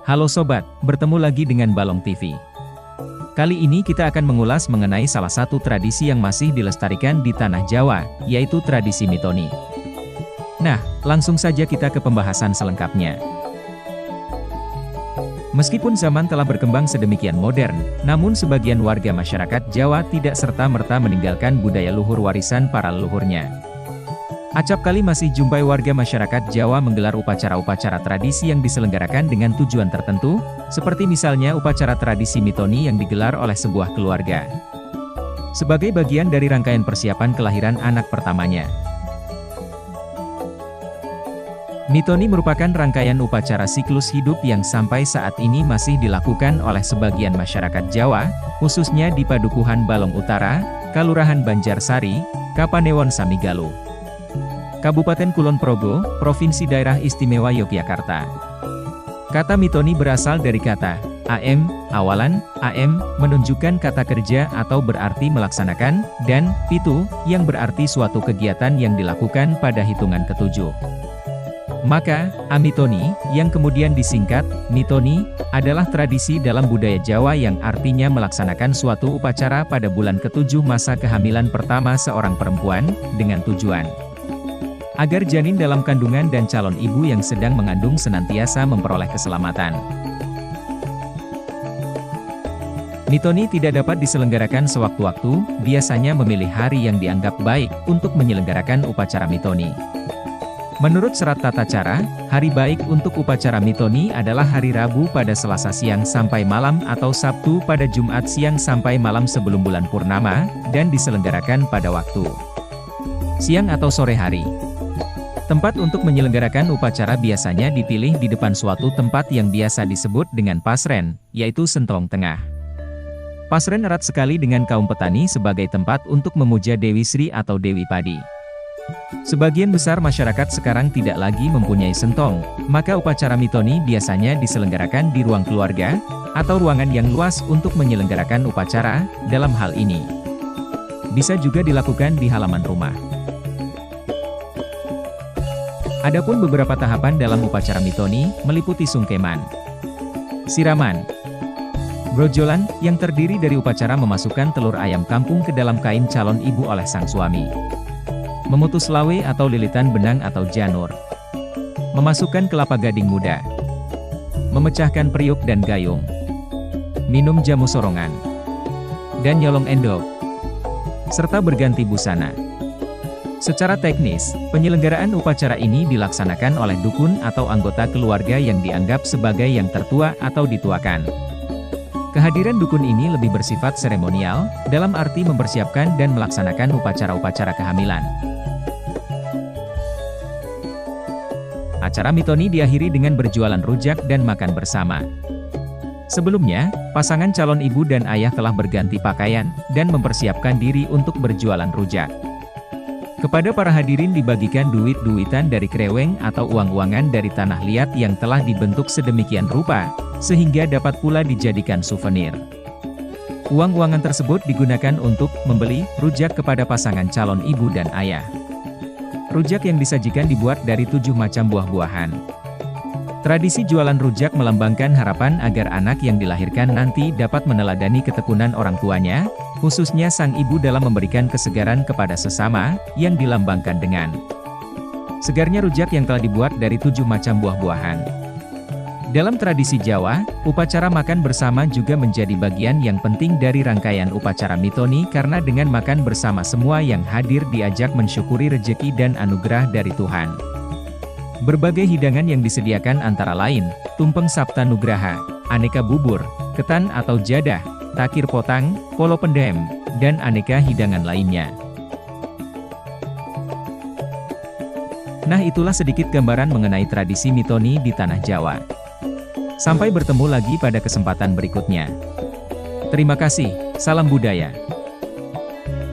Halo sobat, bertemu lagi dengan Balong TV. Kali ini kita akan mengulas mengenai salah satu tradisi yang masih dilestarikan di tanah Jawa, yaitu tradisi mitoni. Nah, langsung saja kita ke pembahasan selengkapnya. Meskipun zaman telah berkembang sedemikian modern, namun sebagian warga masyarakat Jawa tidak serta-merta meninggalkan budaya luhur warisan para leluhurnya. Acap kali masih jumpai warga masyarakat Jawa menggelar upacara-upacara tradisi yang diselenggarakan dengan tujuan tertentu, seperti misalnya upacara tradisi mitoni yang digelar oleh sebuah keluarga. Sebagai bagian dari rangkaian persiapan kelahiran anak pertamanya. Mitoni merupakan rangkaian upacara siklus hidup yang sampai saat ini masih dilakukan oleh sebagian masyarakat Jawa, khususnya di Padukuhan Balong Utara, Kalurahan Banjarsari, Kapanewon Samigaluh, Kabupaten Kulon Progo, Provinsi Daerah Istimewa Yogyakarta. Kata mitoni berasal dari kata am, awalan, am, menunjukkan kata kerja atau berarti melaksanakan, dan pitu, yang berarti suatu kegiatan yang dilakukan pada hitungan ketujuh. Maka, amitoni, yang kemudian disingkat mitoni, adalah tradisi dalam budaya Jawa yang artinya melaksanakan suatu upacara pada bulan ketujuh masa kehamilan pertama seorang perempuan, dengan tujuan agar janin dalam kandungan dan calon ibu yang sedang mengandung senantiasa memperoleh keselamatan. Mitoni tidak dapat diselenggarakan sewaktu-waktu, biasanya memilih hari yang dianggap baik untuk menyelenggarakan upacara mitoni. Menurut serat tata cara, hari baik untuk upacara mitoni adalah hari Rabu pada Selasa siang sampai malam atau Sabtu pada Jumat siang sampai malam sebelum bulan purnama, dan diselenggarakan pada waktu siang atau sore hari. Tempat untuk menyelenggarakan upacara biasanya dipilih di depan suatu tempat yang biasa disebut dengan pasren, yaitu Sentong Tengah. Pasren erat sekali dengan kaum petani sebagai tempat untuk memuja Dewi Sri atau Dewi Padi. Sebagian besar masyarakat sekarang tidak lagi mempunyai sentong, maka upacara mitoni biasanya diselenggarakan di ruang keluarga, atau ruangan yang luas untuk menyelenggarakan upacara. Dalam hal ini, bisa juga dilakukan di halaman rumah. Adapun beberapa tahapan dalam upacara mitoni, meliputi sungkeman, siraman, brojolan, yang terdiri dari upacara memasukkan telur ayam kampung ke dalam kain calon ibu oleh sang suami, memutus lawe atau lilitan benang atau janur, memasukkan kelapa gading muda, memecahkan periuk dan gayung, minum jamu sorongan, dan nyolong endok, serta berganti busana. Secara teknis, penyelenggaraan upacara ini dilaksanakan oleh dukun atau anggota keluarga yang dianggap sebagai yang tertua atau dituakan. Kehadiran dukun ini lebih bersifat seremonial, dalam arti mempersiapkan dan melaksanakan upacara-upacara kehamilan. Acara mitoni diakhiri dengan berjualan rujak dan makan bersama. Sebelumnya, pasangan calon ibu dan ayah telah berganti pakaian, dan mempersiapkan diri untuk berjualan rujak. Kepada para hadirin dibagikan duit-duitan dari kreweng atau uang-uangan dari tanah liat yang telah dibentuk sedemikian rupa, sehingga dapat pula dijadikan souvenir. Uang-uangan tersebut digunakan untuk membeli rujak kepada pasangan calon ibu dan ayah. Rujak yang disajikan dibuat dari 7 macam buah-buahan. Tradisi jualan rujak melambangkan harapan agar anak yang dilahirkan nanti dapat meneladani ketekunan orang tuanya, khususnya sang ibu dalam memberikan kesegaran kepada sesama, yang dilambangkan dengan segarnya rujak yang telah dibuat dari 7 macam buah-buahan. Dalam tradisi Jawa, upacara makan bersama juga menjadi bagian yang penting dari rangkaian upacara mitoni karena dengan makan bersama semua yang hadir diajak mensyukuri rejeki dan anugerah dari Tuhan. Berbagai hidangan yang disediakan antara lain, tumpeng Sabta Nugraha, aneka bubur, ketan atau jadah, takir potang, polo pendem, dan aneka hidangan lainnya. Nah, itulah sedikit gambaran mengenai tradisi mitoni di tanah Jawa. Sampai bertemu lagi pada kesempatan berikutnya. Terima kasih, salam budaya.